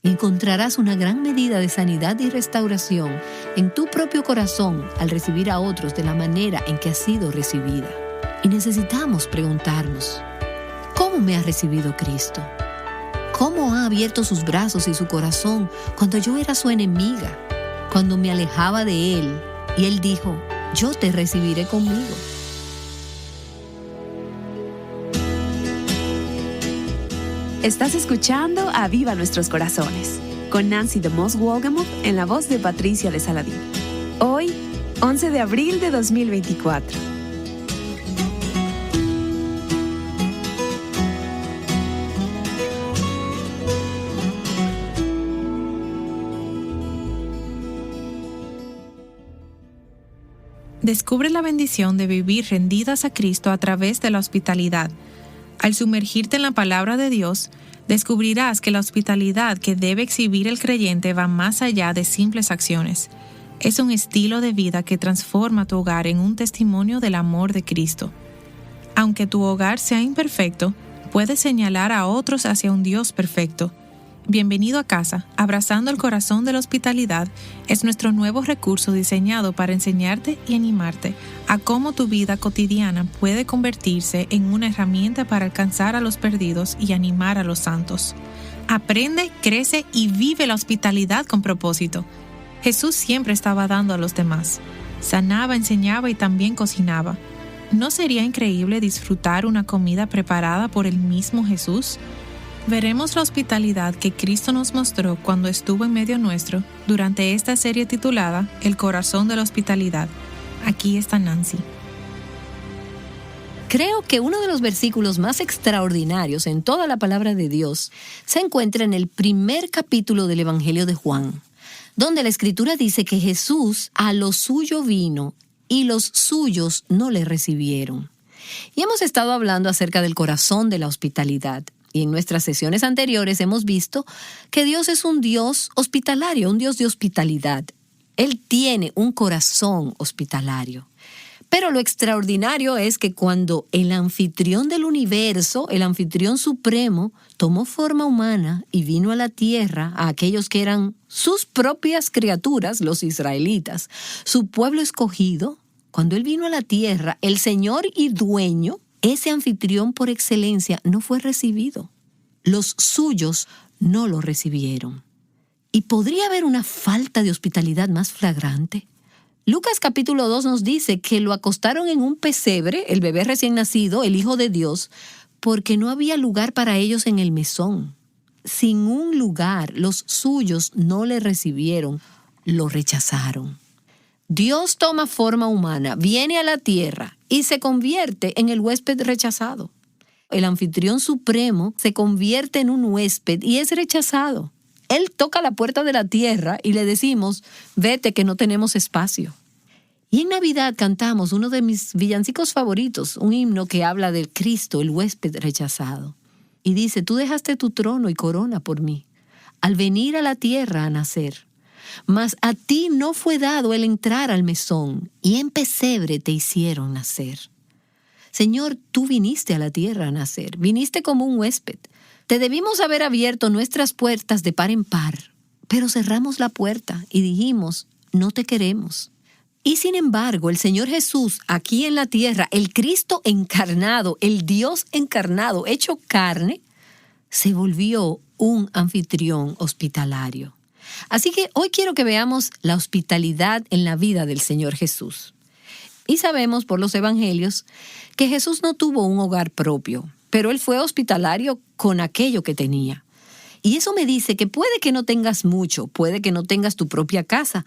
Encontrarás una gran medida de sanidad y restauración en tu propio corazón al recibir a otros de la manera en que has sido recibida. Y necesitamos preguntarnos, ¿cómo me ha recibido Cristo? ¿Cómo ha abierto sus brazos y su corazón cuando yo era su enemiga? Cuando me alejaba de Él y Él dijo, yo te recibiré conmigo. Estás escuchando Aviva Nuestros Corazones, con Nancy DeMoss Wolgemuth en la voz de Patricia de Saladín. Hoy, 11 de abril de 2024. Descubre la bendición de vivir rendidas a Cristo a través de la hospitalidad. Al sumergirte en la palabra de Dios, descubrirás que la hospitalidad que debe exhibir el creyente va más allá de simples acciones. Es un estilo de vida que transforma tu hogar en un testimonio del amor de Cristo. Aunque tu hogar sea imperfecto, puedes señalar a otros hacia un Dios perfecto. Bienvenido a casa, abrazando el corazón de la hospitalidad, es nuestro nuevo recurso diseñado para enseñarte y animarte a cómo tu vida cotidiana puede convertirse en una herramienta para alcanzar a los perdidos y animar a los santos. Aprende, crece y vive la hospitalidad con propósito. Jesús siempre estaba dando a los demás. Sanaba, enseñaba y también cocinaba. ¿No sería increíble disfrutar una comida preparada por el mismo Jesús? Veremos la hospitalidad que Cristo nos mostró cuando estuvo en medio nuestro durante esta serie titulada El corazón de la hospitalidad. Aquí está Nancy. Creo que uno de los versículos más extraordinarios en toda la palabra de Dios se encuentra en el primer capítulo del Evangelio de Juan, donde la Escritura dice que Jesús a lo suyo vino y los suyos no le recibieron. Y hemos estado hablando acerca del corazón de la hospitalidad. Y en nuestras sesiones anteriores hemos visto que Dios es un Dios hospitalario, un Dios de hospitalidad. Él tiene un corazón hospitalario. Pero lo extraordinario es que cuando el anfitrión del universo, el anfitrión supremo, tomó forma humana y vino a la tierra, a aquellos que eran sus propias criaturas, los israelitas, su pueblo escogido, cuando Él vino a la tierra, el Señor y dueño, ese anfitrión por excelencia no fue recibido. Los suyos no lo recibieron. ¿Y podría haber una falta de hospitalidad más flagrante? Lucas capítulo 2 nos dice que lo acostaron en un pesebre, el bebé recién nacido, el Hijo de Dios, porque no había lugar para ellos en el mesón. Sin un lugar, los suyos no le recibieron, lo rechazaron. Dios toma forma humana, viene a la tierra y se convierte en el huésped rechazado. El anfitrión supremo se convierte en un huésped y es rechazado. Él toca la puerta de la tierra y le decimos, vete que no tenemos espacio. Y en Navidad cantamos uno de mis villancicos favoritos, un himno que habla del Cristo, el huésped rechazado. Y dice, tú dejaste tu trono y corona por mí, al venir a la tierra a nacer. Mas a ti no fue dado el entrar al mesón, y en pesebre te hicieron nacer. Señor, tú viniste a la tierra a nacer, viniste como un huésped. Te debimos haber abierto nuestras puertas de par en par, pero cerramos la puerta y dijimos, no te queremos. Y sin embargo, el Señor Jesús, aquí en la tierra, el Cristo encarnado, el Dios encarnado, hecho carne, se volvió un anfitrión hospitalario. Así que hoy quiero que veamos la hospitalidad en la vida del Señor Jesús. Y sabemos por los evangelios que Jesús no tuvo un hogar propio, pero Él fue hospitalario con aquello que tenía. Y eso me dice que puede que no tengas mucho, puede que no tengas tu propia casa,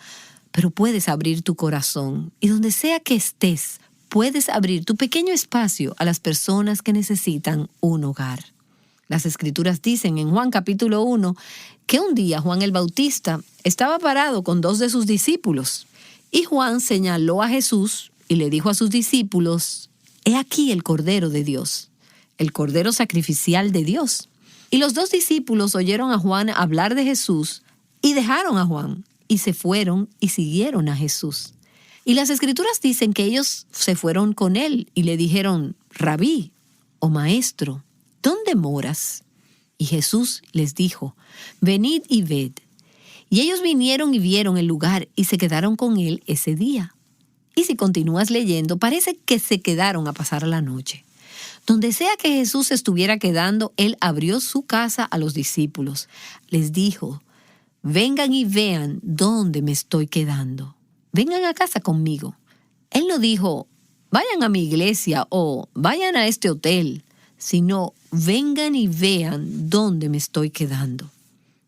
pero puedes abrir tu corazón. Y donde sea que estés, puedes abrir tu pequeño espacio a las personas que necesitan un hogar. Las Escrituras dicen en Juan capítulo 1 que un día Juan el Bautista estaba parado con 2 de sus discípulos. Y Juan señaló a Jesús y le dijo a sus discípulos, he aquí el Cordero de Dios, el Cordero sacrificial de Dios. Y los 2 discípulos oyeron a Juan hablar de Jesús y dejaron a Juan y se fueron y siguieron a Jesús. Y las Escrituras dicen que ellos se fueron con él y le dijeron, Rabí o Maestro, ¿dónde moras? Y Jesús les dijo, venid y ved. Y ellos vinieron y vieron el lugar y se quedaron con él ese día. Y si continúas leyendo, parece que se quedaron a pasar la noche. Donde sea que Jesús estuviera quedando, él abrió su casa a los discípulos. Les dijo, vengan y vean dónde me estoy quedando. Vengan a casa conmigo. Él no dijo, vayan a mi iglesia o vayan a este hotel, sino vengan y vean dónde me estoy quedando.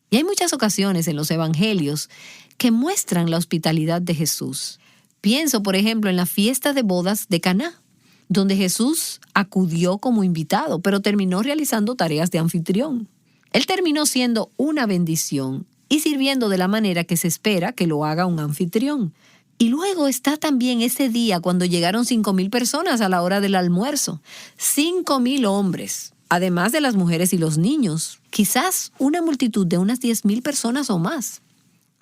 Y hay muchas ocasiones en los evangelios que muestran la hospitalidad de Jesús. Pienso, por ejemplo, en la fiesta de bodas de Caná, donde Jesús acudió como invitado, pero terminó realizando tareas de anfitrión. Él terminó siendo una bendición y sirviendo de la manera que se espera que lo haga un anfitrión. Y luego está también ese día cuando llegaron 5,000 personas a la hora del almuerzo. 5,000 hombres, además de las mujeres y los niños. Quizás una multitud de unas 10,000 personas o más.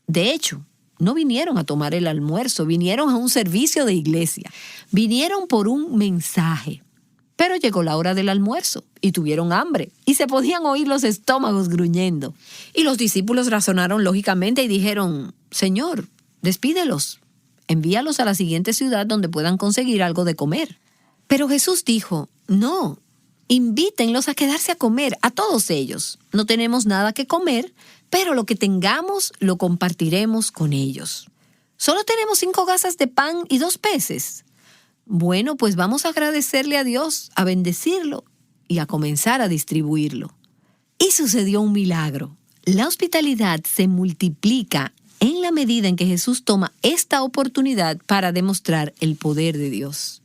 De hecho, no vinieron a tomar el almuerzo, vinieron a un servicio de iglesia. Vinieron por un mensaje. Pero llegó la hora del almuerzo y tuvieron hambre y se podían oír los estómagos gruñendo. Y los discípulos razonaron lógicamente y dijeron, Señor, despídelos. Envíalos a la siguiente ciudad donde puedan conseguir algo de comer. Pero Jesús dijo, no, invítenlos a quedarse a comer, a todos ellos. No tenemos nada que comer, pero lo que tengamos lo compartiremos con ellos. Solo tenemos 5 gasas de pan y 2 peces. Bueno, pues vamos a agradecerle a Dios, a bendecirlo y a comenzar a distribuirlo. Y sucedió un milagro. La hospitalidad se multiplica en la medida en que Jesús toma esta oportunidad para demostrar el poder de Dios.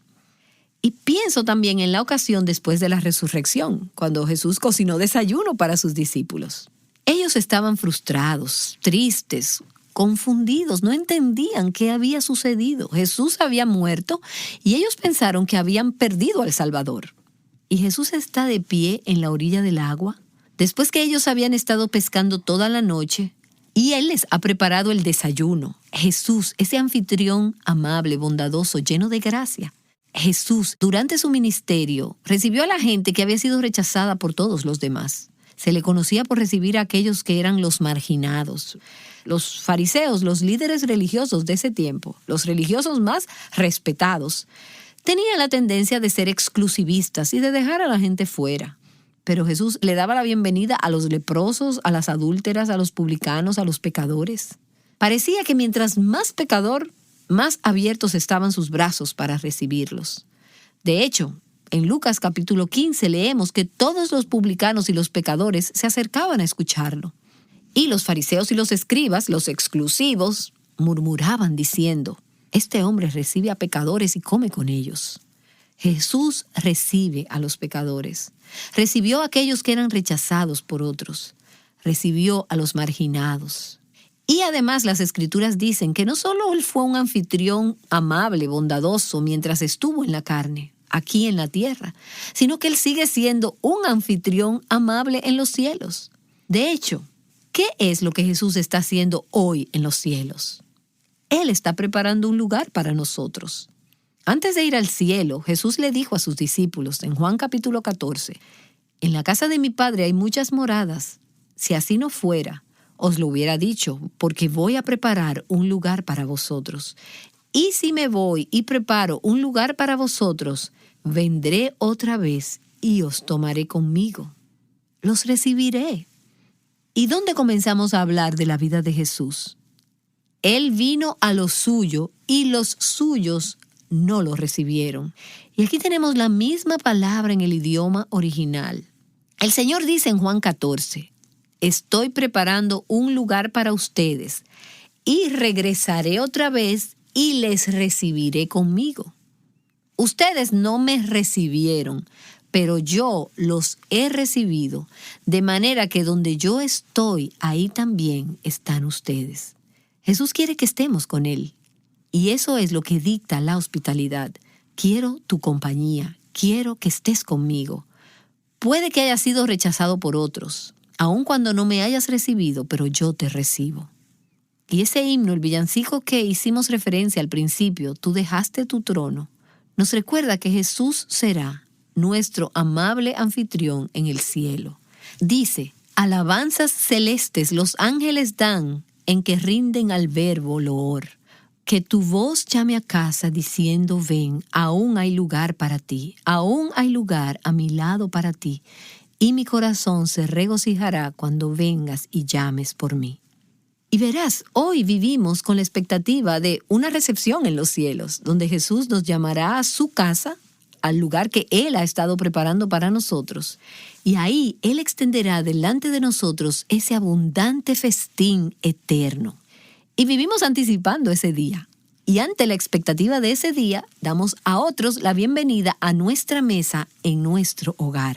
Y pienso también en la ocasión después de la resurrección, cuando Jesús cocinó desayuno para sus discípulos. Ellos estaban frustrados, tristes, confundidos, no entendían qué había sucedido. Jesús había muerto y ellos pensaron que habían perdido al Salvador. Y Jesús está de pie en la orilla del agua, después que ellos habían estado pescando toda la noche, y Él les ha preparado el desayuno. Jesús, ese anfitrión amable, bondadoso, lleno de gracia. Jesús, durante su ministerio, recibió a la gente que había sido rechazada por todos los demás. Se le conocía por recibir a aquellos que eran los marginados. Los fariseos, los líderes religiosos de ese tiempo, los religiosos más respetados, tenían la tendencia de ser exclusivistas y de dejar a la gente fuera. Pero Jesús le daba la bienvenida a los leprosos, a las adúlteras, a los publicanos, a los pecadores. Parecía que mientras más pecador, más abiertos estaban sus brazos para recibirlos. De hecho, en Lucas capítulo 15 leemos que todos los publicanos y los pecadores se acercaban a escucharlo. Y los fariseos y los escribas, los exclusivos, murmuraban diciendo, este hombre recibe a pecadores y come con ellos. Jesús recibe a los pecadores. Recibió a aquellos que eran rechazados por otros. Recibió a los marginados. Y además las Escrituras dicen que no solo Él fue un anfitrión amable, bondadoso, mientras estuvo en la carne, aquí en la tierra, sino que Él sigue siendo un anfitrión amable en los cielos. De hecho, ¿qué es lo que Jesús está haciendo hoy en los cielos? Él está preparando un lugar para nosotros. Antes de ir al cielo, Jesús le dijo a sus discípulos en Juan capítulo 14, en la casa de mi Padre hay muchas moradas. Si así no fuera, os lo hubiera dicho, porque voy a preparar un lugar para vosotros. Y si me voy y preparo un lugar para vosotros, vendré otra vez y os tomaré conmigo. Los recibiré. ¿Y dónde comenzamos a hablar de la vida de Jesús? Él vino a lo suyo y los suyos no lo recibieron. Y aquí tenemos la misma palabra en el idioma original. El Señor dice en Juan 14, estoy preparando un lugar para ustedes y regresaré otra vez y les recibiré conmigo. Ustedes no me recibieron, pero yo los he recibido, de manera que donde yo estoy, ahí también están ustedes. Jesús quiere que estemos con Él. Y eso es lo que dicta la hospitalidad. Quiero tu compañía, quiero que estés conmigo. Puede que hayas sido rechazado por otros, aun cuando no me hayas recibido, pero yo te recibo. Y ese himno, el villancico que hicimos referencia al principio, tú dejaste tu trono, nos recuerda que Jesús será nuestro amable anfitrión en el cielo. Dice, alabanzas celestes los ángeles dan, en que rinden al verbo loor. Que tu voz llame a casa diciendo, ven, aún hay lugar para ti, aún hay lugar a mi lado para ti, y mi corazón se regocijará cuando vengas y llames por mí. Y verás, hoy vivimos con la expectativa de una recepción en los cielos, donde Jesús nos llamará a su casa, al lugar que Él ha estado preparando para nosotros. Y ahí Él extenderá delante de nosotros ese abundante festín eterno. Y vivimos anticipando ese día. Y ante la expectativa de ese día, damos a otros la bienvenida a nuestra mesa en nuestro hogar.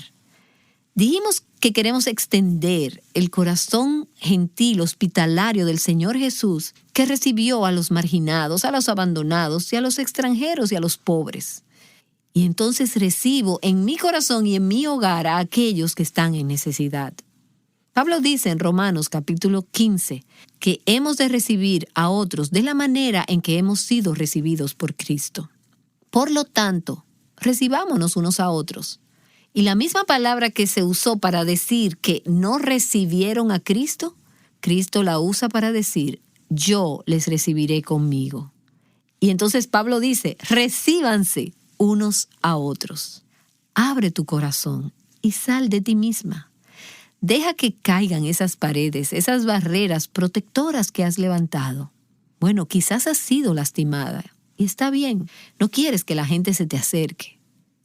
Dijimos que queremos extender el corazón gentil, hospitalario del Señor Jesús, que recibió a los marginados, a los abandonados y a los extranjeros y a los pobres. Y entonces recibo en mi corazón y en mi hogar a aquellos que están en necesidad. Pablo dice en Romanos capítulo 15 que hemos de recibir a otros de la manera en que hemos sido recibidos por Cristo. Por lo tanto, recibámonos unos a otros. Y la misma palabra que se usó para decir que no recibieron a Cristo, Cristo la usa para decir, yo les recibiré conmigo. Y entonces Pablo dice, recíbanse unos a otros. Abre tu corazón y sal de ti misma. Deja que caigan esas paredes, esas barreras protectoras que has levantado. Bueno, quizás has sido lastimada y está bien, no quieres que la gente se te acerque.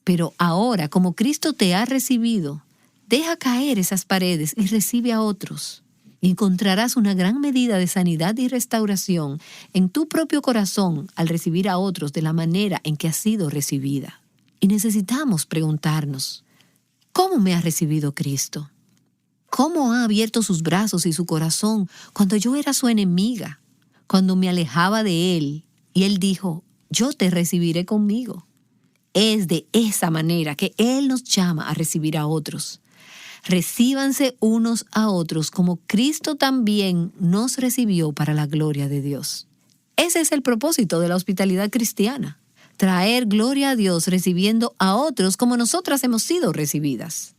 Pero ahora, como Cristo te ha recibido, deja caer esas paredes y recibe a otros. Y encontrarás una gran medida de sanidad y restauración en tu propio corazón al recibir a otros de la manera en que has sido recibida. Y necesitamos preguntarnos, ¿cómo me ha recibido Cristo? ¿Cómo ha abierto sus brazos y su corazón cuando yo era su enemiga? Cuando me alejaba de Él y Él dijo, yo te recibiré conmigo. Es de esa manera que Él nos llama a recibir a otros. Recíbanse unos a otros como Cristo también nos recibió para la gloria de Dios. Ese es el propósito de la hospitalidad cristiana. Traer gloria a Dios recibiendo a otros como nosotras hemos sido recibidas.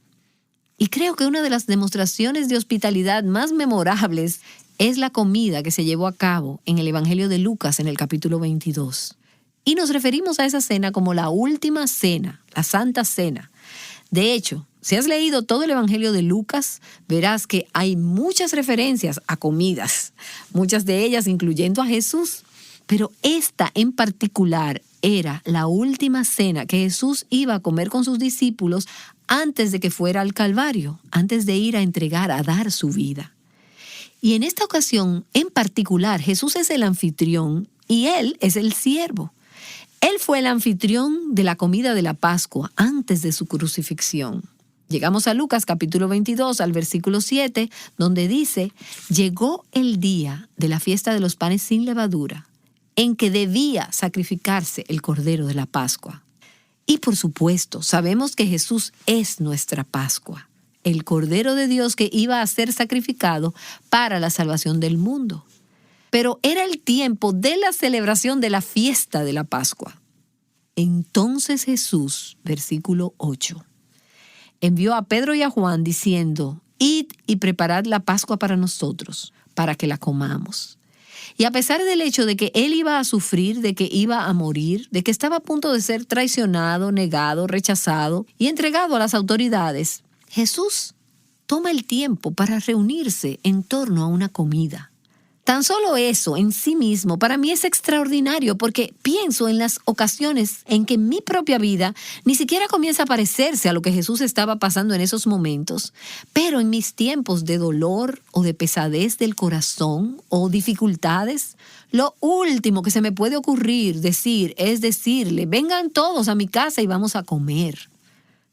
Y creo que una de las demostraciones de hospitalidad más memorables es la comida que se llevó a cabo en el Evangelio de Lucas en el capítulo 22. Y nos referimos a esa cena como la última cena, la Santa Cena. De hecho, si has leído todo el Evangelio de Lucas, verás que hay muchas referencias a comidas, muchas de ellas incluyendo a Jesús. Pero esta en particular era la última cena que Jesús iba a comer con sus discípulos antes de que fuera al Calvario, antes de ir a entregar, a dar su vida. Y en esta ocasión, en particular, Jesús es el anfitrión y Él es el siervo. Él fue el anfitrión de la comida de la Pascua antes de su crucifixión. Llegamos a Lucas capítulo 22, al versículo 7, donde dice, llegó el día de la fiesta de los panes sin levadura, en que debía sacrificarse el Cordero de la Pascua. Y por supuesto, sabemos que Jesús es nuestra Pascua, el Cordero de Dios que iba a ser sacrificado para la salvación del mundo. Pero era el tiempo de la celebración de la fiesta de la Pascua. Entonces Jesús, versículo 8, envió a Pedro y a Juan diciendo, id y preparad la Pascua para nosotros, para que la comamos. Y a pesar del hecho de que él iba a sufrir, de que iba a morir, de que estaba a punto de ser traicionado, negado, rechazado y entregado a las autoridades, Jesús toma el tiempo para reunirse en torno a una comida. Tan solo eso en sí mismo para mí es extraordinario porque pienso en las ocasiones en que mi propia vida ni siquiera comienza a parecerse a lo que Jesús estaba pasando en esos momentos, pero en mis tiempos de dolor o de pesadez del corazón o dificultades, lo último que se me puede ocurrir decir es decirle, vengan todos a mi casa y vamos a comer.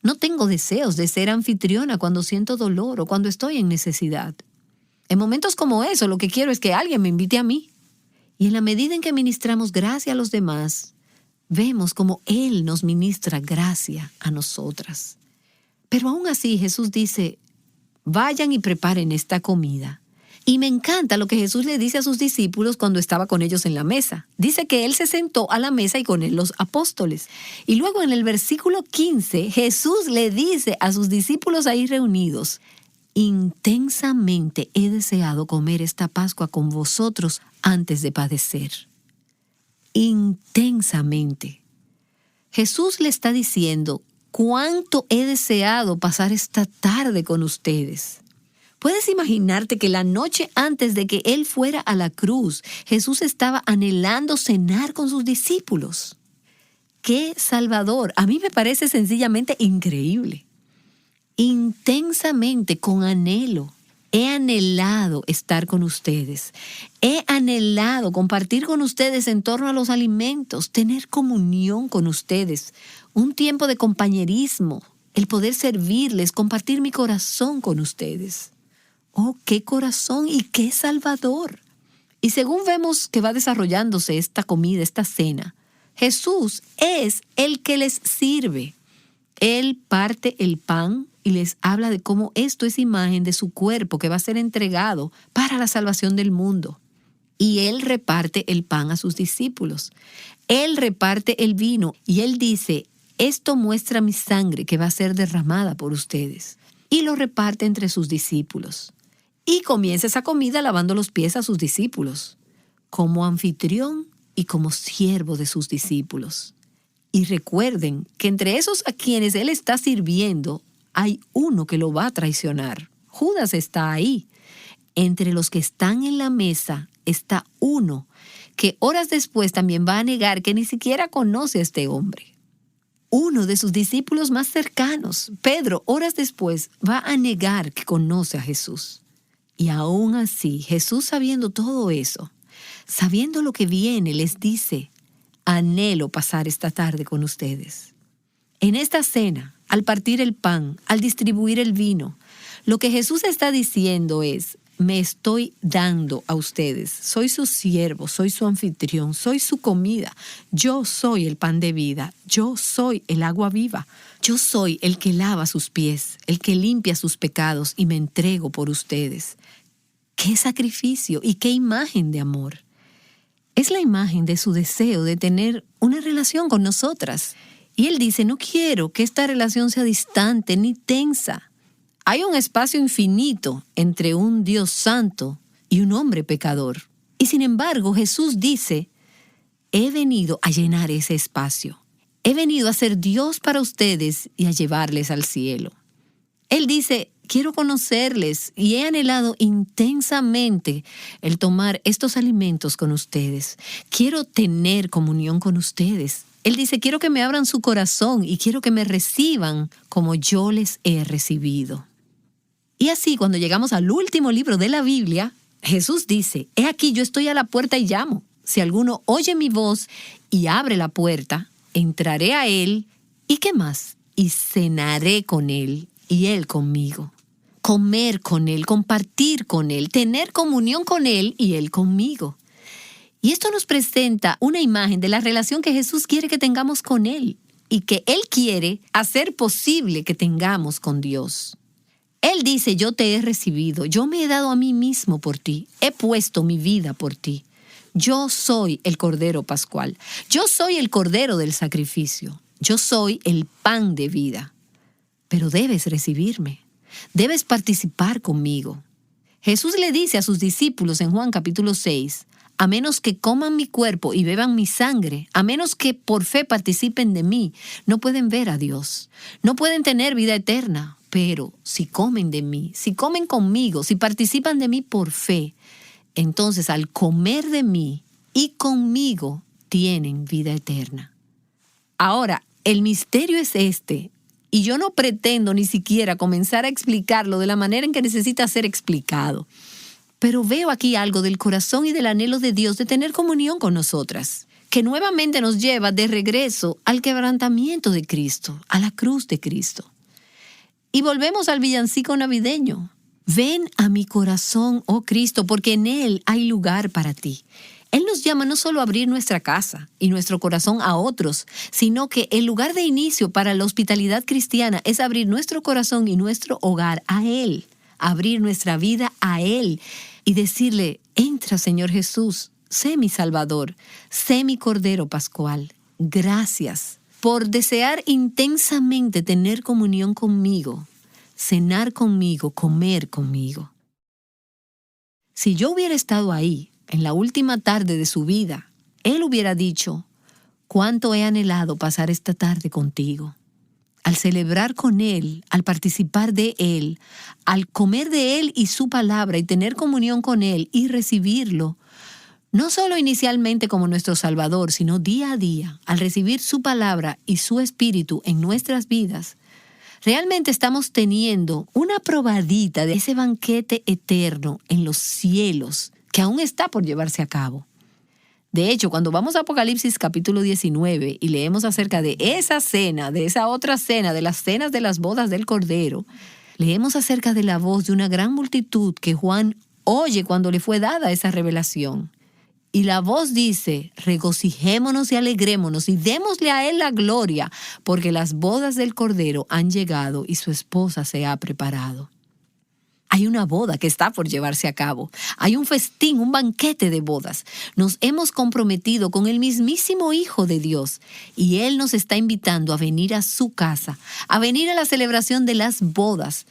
No tengo deseos de ser anfitriona cuando siento dolor o cuando estoy en necesidad. En momentos como eso, lo que quiero es que alguien me invite a mí. Y en la medida en que ministramos gracia a los demás, vemos como Él nos ministra gracia a nosotras. Pero aún así Jesús dice, vayan y preparen esta comida. Y me encanta lo que Jesús le dice a sus discípulos cuando estaba con ellos en la mesa. Dice que Él se sentó a la mesa y con Él los apóstoles. Y luego en el versículo 15, Jesús le dice a sus discípulos ahí reunidos, intensamente he deseado comer esta Pascua con vosotros antes de padecer. Intensamente. Jesús le está diciendo, ¿cuánto he deseado pasar esta tarde con ustedes? ¿Puedes imaginarte que la noche antes de que Él fuera a la cruz, Jesús estaba anhelando cenar con sus discípulos? ¡Qué Salvador! A mí me parece sencillamente increíble. Intensamente, con anhelo, he anhelado estar con ustedes. He anhelado compartir con ustedes en torno a los alimentos, tener comunión con ustedes, un tiempo de compañerismo, el poder servirles, compartir mi corazón con ustedes. ¡Oh, qué corazón y qué Salvador! Y según vemos que va desarrollándose esta comida, esta cena, Jesús es el que les sirve. Él parte el pan y les habla de cómo esto es imagen de su cuerpo que va a ser entregado para la salvación del mundo. Y Él reparte el pan a sus discípulos. Él reparte el vino y Él dice, esto muestra mi sangre que va a ser derramada por ustedes. Y lo reparte entre sus discípulos. Y comienza esa comida lavando los pies a sus discípulos, como anfitrión y como siervo de sus discípulos. Y recuerden que entre esos a quienes Él está sirviendo, hay uno que lo va a traicionar. Judas está ahí. Entre los que están en la mesa está uno que horas después también va a negar que ni siquiera conoce a este hombre. Uno de sus discípulos más cercanos, Pedro, horas después va a negar que conoce a Jesús. Y aún así, Jesús, sabiendo todo eso, sabiendo lo que viene, les dice, anhelo pasar esta tarde con ustedes. En esta cena, al partir el pan, al distribuir el vino, lo que Jesús está diciendo es, me estoy dando a ustedes. Soy su siervo, soy su anfitrión, soy su comida. Yo soy el pan de vida, yo soy el agua viva. Yo soy el que lava sus pies, el que limpia sus pecados y me entrego por ustedes. ¡Qué sacrificio y qué imagen de amor! Es la imagen de su deseo de tener una relación con nosotras. Y Él dice, no quiero que esta relación sea distante ni tensa. Hay un espacio infinito entre un Dios santo y un hombre pecador. Y sin embargo, Jesús dice, he venido a llenar ese espacio. He venido a ser Dios para ustedes y a llevarles al cielo. Él dice, quiero conocerles y he anhelado intensamente el tomar estos alimentos con ustedes. Quiero tener comunión con ustedes. Él dice, quiero que me abran su corazón y quiero que me reciban como yo les he recibido. Y así, cuando llegamos al último libro de la Biblia, Jesús dice, he aquí yo estoy a la puerta y llamo. Si alguno oye mi voz y abre la puerta, entraré a él y ¿qué más? Y cenaré con él y él conmigo. Comer con él, compartir con él, tener comunión con él y él conmigo. Y esto nos presenta una imagen de la relación que Jesús quiere que tengamos con Él y que Él quiere hacer posible que tengamos con Dios. Él dice, yo te he recibido, yo me he dado a mí mismo por ti, he puesto mi vida por ti. Yo soy el Cordero Pascual, yo soy el Cordero del sacrificio, yo soy el pan de vida. Pero debes recibirme, debes participar conmigo. Jesús le dice a sus discípulos en Juan capítulo 6, a menos que coman mi cuerpo y beban mi sangre, a menos que por fe participen de mí, no pueden ver a Dios, no pueden tener vida eterna. Pero si comen de mí, si comen conmigo, si participan de mí por fe, entonces al comer de mí y conmigo tienen vida eterna. Ahora, el misterio es este, y yo no pretendo ni siquiera comenzar a explicarlo de la manera en que necesita ser explicado. Pero veo aquí algo del corazón y del anhelo de Dios de tener comunión con nosotras, que nuevamente nos lleva de regreso al quebrantamiento de Cristo, a la cruz de Cristo. Y volvemos al villancico navideño. Ven a mi corazón, oh Cristo, porque en Él hay lugar para ti. Él nos llama no solo a abrir nuestra casa y nuestro corazón a otros, sino que el lugar de inicio para la hospitalidad cristiana es abrir nuestro corazón y nuestro hogar a Él, abrir nuestra vida a Él y decirle, entra Señor Jesús, sé mi Salvador, sé mi Cordero Pascual. Gracias por desear intensamente tener comunión conmigo. cenar conmigo, comer conmigo. Si yo hubiera estado ahí, en la última tarde de su vida, Él hubiera dicho, cuánto he anhelado pasar esta tarde contigo. Al celebrar con Él, al participar de Él, al comer de Él y su palabra y tener comunión con Él y recibirlo, no solo inicialmente como nuestro Salvador, sino día a día, al recibir su palabra y su espíritu en nuestras vidas, realmente estamos teniendo una probadita de ese banquete eterno en los cielos que aún está por llevarse a cabo. De hecho, cuando vamos a Apocalipsis capítulo 19 y leemos acerca de esa cena, de esa otra cena, de las cenas de las bodas del Cordero, leemos acerca de la voz de una gran multitud que Juan oye cuando le fue dada esa revelación. Y la voz dice, regocijémonos y alegrémonos y démosle a Él la gloria, porque las bodas del Cordero han llegado y su esposa se ha preparado. Hay una boda que está por llevarse a cabo. Hay un festín, un banquete de bodas. Nos hemos comprometido con el mismísimo Hijo de Dios y Él nos está invitando a venir a su casa, a venir a la celebración de las bodas.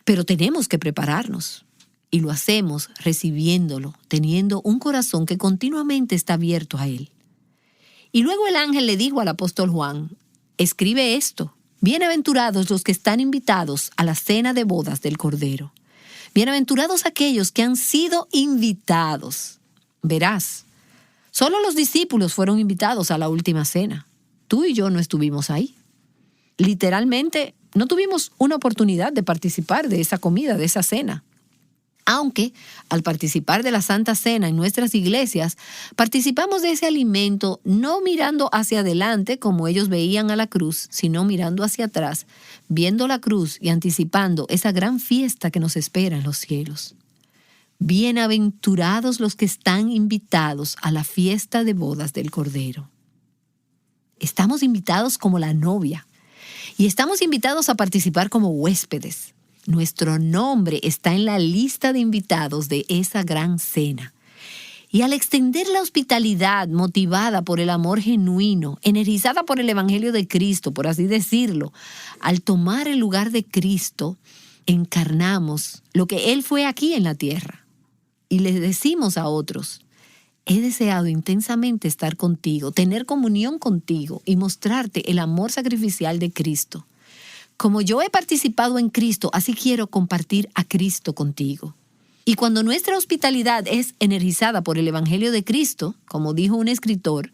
Pero tenemos que prepararnos. Y lo hacemos recibiéndolo, teniendo un corazón que continuamente está abierto a Él. Y luego el ángel le dijo al apóstol Juan, escribe esto, bienaventurados los que están invitados a la cena de bodas del Cordero. Bienaventurados aquellos que han sido invitados. Verás, solo los discípulos fueron invitados a la última cena. Tú y yo no estuvimos ahí. Literalmente, no tuvimos una oportunidad de participar de esa comida, de esa cena. Aunque, al participar de la Santa Cena en nuestras iglesias, participamos de ese alimento no mirando hacia adelante como ellos veían a la cruz, sino mirando hacia atrás, viendo la cruz y anticipando esa gran fiesta que nos espera en los cielos. Bienaventurados los que están invitados a la fiesta de bodas del Cordero. Estamos invitados como la novia y estamos invitados a participar como huéspedes. Nuestro nombre está en la lista de invitados de esa gran cena. Y al extender la hospitalidad motivada por el amor genuino, energizada por el Evangelio de Cristo, por así decirlo, al tomar el lugar de Cristo, encarnamos lo que Él fue aquí en la tierra. Y les decimos a otros, he deseado intensamente estar contigo, tener comunión contigo y mostrarte el amor sacrificial de Cristo. Como yo he participado en Cristo, así quiero compartir a Cristo contigo. Y cuando nuestra hospitalidad es energizada por el Evangelio de Cristo, como dijo un escritor,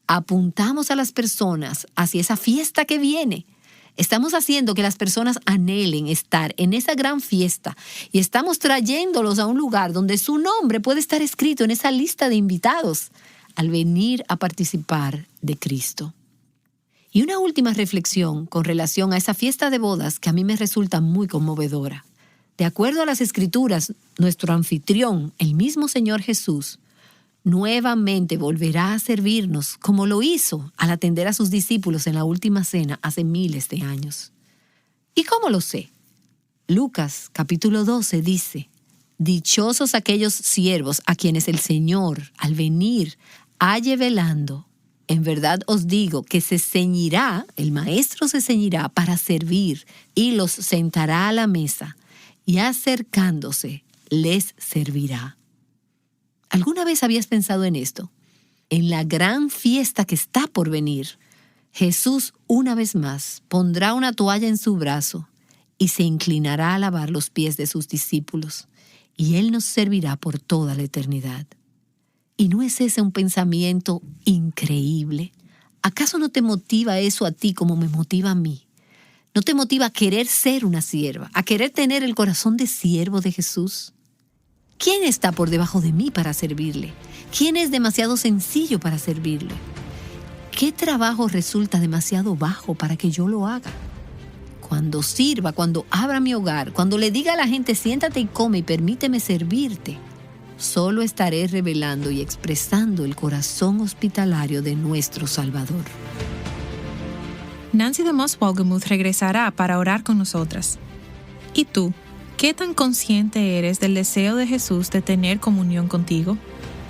apuntamos a las personas hacia esa fiesta que viene. Estamos haciendo que las personas anhelen estar en esa gran fiesta y estamos trayéndolos a un lugar donde su nombre puede estar escrito en esa lista de invitados al venir a participar de Cristo. Y una última reflexión con relación a esa fiesta de bodas que a mí me resulta muy conmovedora. De acuerdo a las Escrituras, nuestro anfitrión, el mismo Señor Jesús, nuevamente volverá a servirnos como lo hizo al atender a sus discípulos en la última cena hace miles de años. ¿Y cómo lo sé? Lucas capítulo 12 dice, dichosos aquellos siervos a quienes el Señor, al venir, halle velando. En verdad os digo que se ceñirá, el maestro se ceñirá para servir y los sentará a la mesa y acercándose les servirá. ¿Alguna vez habías pensado en esto? En la gran fiesta que está por venir, Jesús una vez más pondrá una toalla en su brazo y se inclinará a lavar los pies de sus discípulos y Él nos servirá por toda la eternidad. ¿Y no es ese un pensamiento increíble? ¿Acaso no te motiva eso a ti como me motiva a mí? ¿No te motiva a querer ser una sierva, a querer tener el corazón de siervo de Jesús? ¿Quién está por debajo de mí para servirle? ¿Quién es demasiado sencillo para servirle? ¿Qué trabajo resulta demasiado bajo para que yo lo haga? Cuando sirva, cuando abra mi hogar, cuando le diga a la gente siéntate y come y permíteme servirte, solo estaré revelando y expresando el corazón hospitalario de nuestro Salvador. Nancy DeMoss Wolgemuth regresará para orar con nosotras. ¿Y tú, qué tan consciente eres del deseo de Jesús de tener comunión contigo?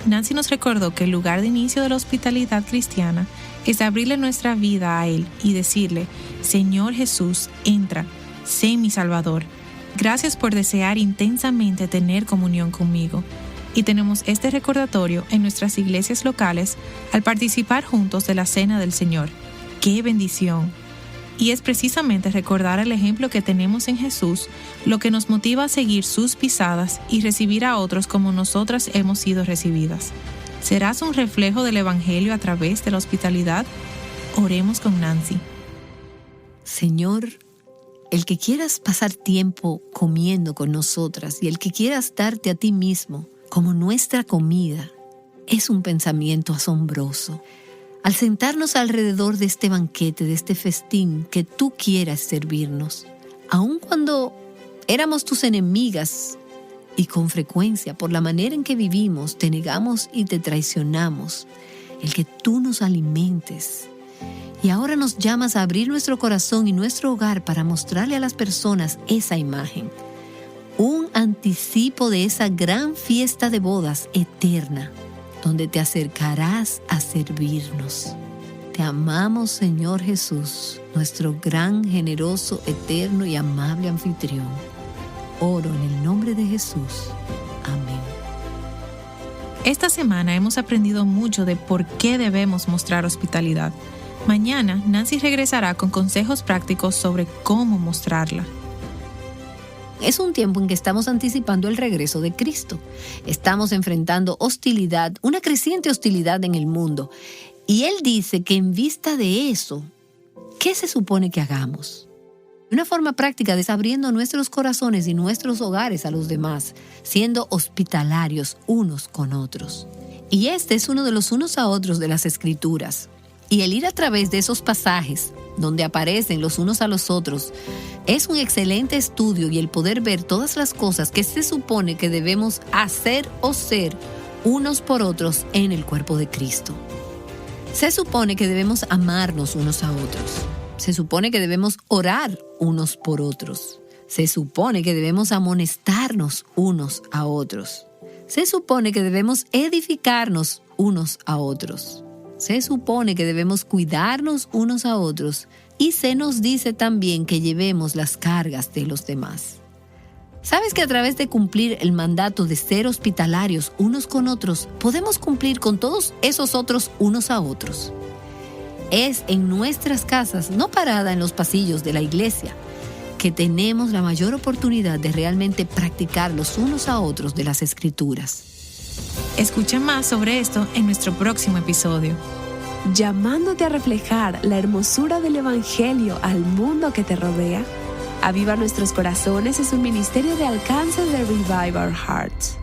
Nancy nos recordó que el lugar de inicio de la hospitalidad cristiana es abrirle nuestra vida a Él y decirle, Señor Jesús, entra, sé mi Salvador. Gracias por desear intensamente tener comunión conmigo. Y tenemos este recordatorio en nuestras iglesias locales al participar juntos de la Cena del Señor. ¡Qué bendición! Y es precisamente recordar el ejemplo que tenemos en Jesús lo que nos motiva a seguir sus pisadas y recibir a otros como nosotras hemos sido recibidas. ¿Serás un reflejo del Evangelio a través de la hospitalidad? Oremos con Nancy. Señor, el que quieras pasar tiempo comiendo con nosotras y el que quieras darte a ti mismo como nuestra comida, es un pensamiento asombroso. Al sentarnos alrededor de este banquete, de este festín que tú quieras servirnos, aun cuando éramos tus enemigas y con frecuencia por la manera en que vivimos te negamos y te traicionamos, el que tú nos alimentes. Y ahora nos llamas a abrir nuestro corazón y nuestro hogar para mostrarle a las personas esa imagen. Un anticipo de esa gran fiesta de bodas eterna, donde te acercarás a servirnos. Te amamos, Señor Jesús, nuestro gran, generoso, eterno y amable anfitrión. Oro en el nombre de Jesús. Amén. Esta semana hemos aprendido mucho de por qué debemos mostrar hospitalidad. Mañana, Nancy regresará con consejos prácticos sobre cómo mostrarla. Es un tiempo en que estamos anticipando el regreso de Cristo. Estamos enfrentando hostilidad, una creciente hostilidad en el mundo. Y Él dice que en vista de eso, ¿qué se supone que hagamos? Una forma práctica de abriendo nuestros corazones y nuestros hogares a los demás, siendo hospitalarios unos con otros. Y este es uno de los unos a otros de las Escrituras. Y el ir a través de esos pasajes donde aparecen los unos a los otros es un excelente estudio, y el poder ver todas las cosas que se supone que debemos hacer o ser unos por otros en el cuerpo de Cristo. Se supone que debemos amarnos unos a otros. Se supone que debemos orar unos por otros. Se supone que debemos amonestarnos unos a otros. Se supone que debemos edificarnos unos a otros. Se supone que debemos cuidarnos unos a otros, y se nos dice también que llevemos las cargas de los demás. ¿Sabes que a través de cumplir el mandato de ser hospitalarios unos con otros, podemos cumplir con todos esos otros unos a otros? Es en nuestras casas, no parada en los pasillos de la iglesia, que tenemos la mayor oportunidad de realmente practicar los unos a otros de las Escrituras. Escucha más sobre esto en nuestro próximo episodio. Llamándote a reflejar la hermosura del Evangelio al mundo que te rodea, Aviva Nuestros Corazones es un ministerio de alcance de Revive Our Hearts.